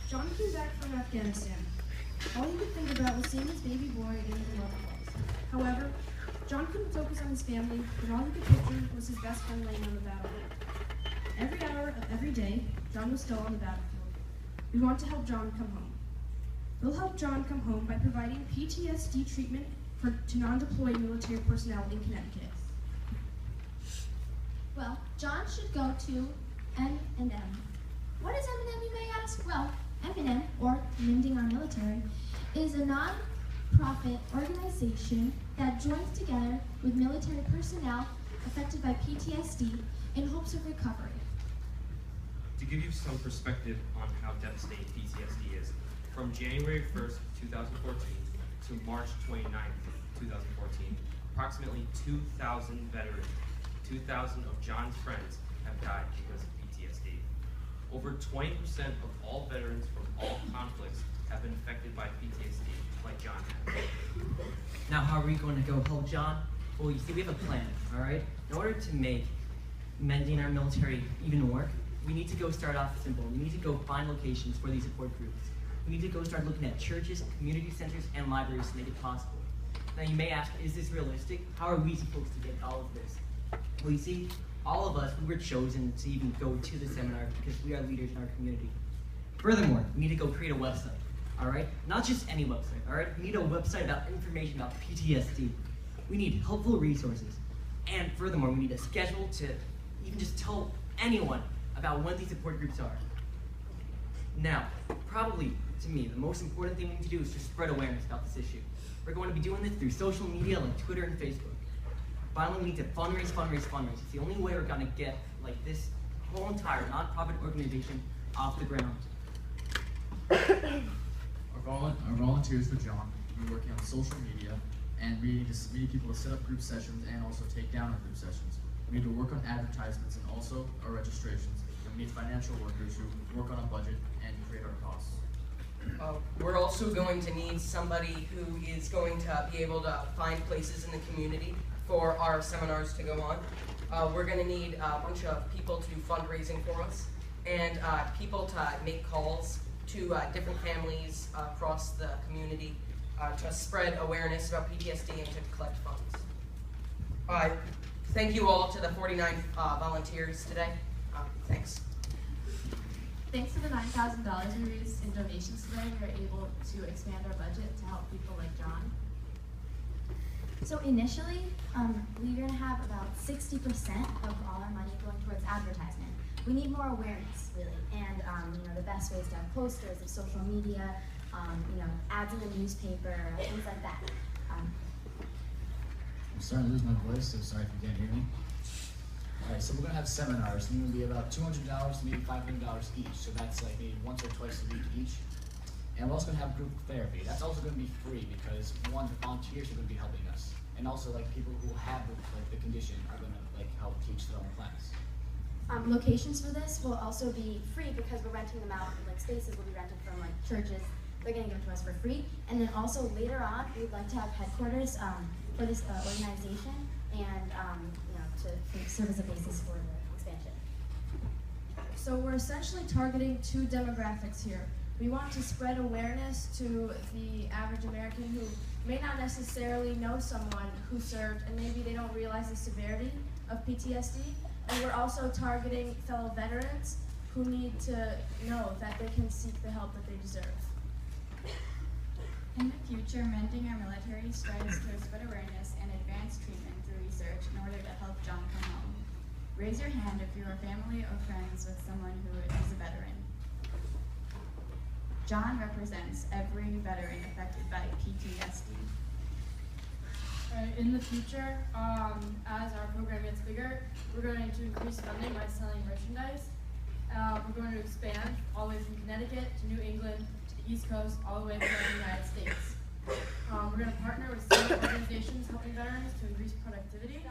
John came back from Afghanistan. All he could think about was seeing his baby boy in the loved ones. However, John couldn't focus on his family, and all he could picture was his best friend laying on the battlefield. Every hour of every day, John was still on the battlefield. We want to help John come home. We'll help John come home by providing PTSD treatment to non-deployed military personnel in Connecticut. Well, John should go to M&M. What is M&M, you may ask? Well, M&M, or Mending Our Military, is a non-profit organization that joins together with military personnel affected by PTSD in hopes of recovery. To give you some perspective on how devastating PTSD is, from January 1st, 2014 to March 29th, 2014, approximately 2,000 veterans, 2,000 of John's friends have died because of PTSD. Over 20% of all veterans from all conflicts have been affected by PTSD, like John has. Now, how are we going to go help John? Well, you see, we have a plan, all right? In order to make Mending Our Military even work, we need to go start off simple. We need to go find locations for these support groups. We need to go start looking at churches, community centers, and libraries to make it possible. Now, you may ask, is this realistic? How are we supposed to get all of this? Well, you see, all of us, we were chosen to even go to the seminar because we are leaders in our community. Furthermore, we need to go create a website, all right? Not just any website, all right? We need a website about information about PTSD. We need helpful resources. And furthermore, we need a schedule to even just tell anyone about what these support groups are. Now, probably, to me, the most important thing we need to do is to spread awareness about this issue. We're going to be doing this through social media like Twitter and Facebook. Finally, we need to fundraise. It's the only way we're going to get like this whole entire nonprofit organization off the ground. Our volunteers for John will be working on social media, and we need people to set up group sessions and also take down our group sessions. We need to work on advertisements and also our registrations. And we need financial workers who work on a budget and create our costs. We're also going to need somebody who is going to be able to find places in the community for our seminars to go on. We're going to need a bunch of people to do fundraising for us, and people to make calls to different families across the community to spread awareness about PTSD and to collect funds. Thank you all to the 49 volunteers today. Thanks. Thanks to the $9,000 we raised in donations today, we were able to expand our budget to help people like John. So initially, we were going to have about 60% of all our money going towards advertisement. We need more awareness, really, and the best ways to have posters of social media, ads in the newspaper, things like that. I'm starting to lose my voice, so sorry if you can't hear me. Alright, so we're going to have seminars, and they're going to be about $200 to maybe $500 each, so that's like maybe once or twice a week each. And we're also going to have group therapy. That's also going to be free because, one, the volunteers are going to be helping us, and also like people who have the condition are going to help teach their own class. Locations for this will also be free because we're renting them out. Spaces will be rented from churches. They're going to give them to us for free. And then also later on, we'd like to have headquarters for this organization and to serve as a basis for the expansion. So we're essentially targeting two demographics here. We want to spread awareness to the average American who may not necessarily know someone who served, and maybe they don't realize the severity of PTSD. And we're also targeting fellow veterans who need to know that they can seek the help that they deserve. In the future, Mending Our Military strives to spread awareness and advance treatment through research in order to help John come home. Raise your hand if you are family or friends with someone who is a veteran. John represents every veteran affected by PTSD. In the future, as our program gets bigger, we're going to increase funding by selling merchandise. We're going to expand all the way from Connecticut to New England to the East Coast, all the way to the United States. We're going to partner with state organizations helping veterans to increase productivity.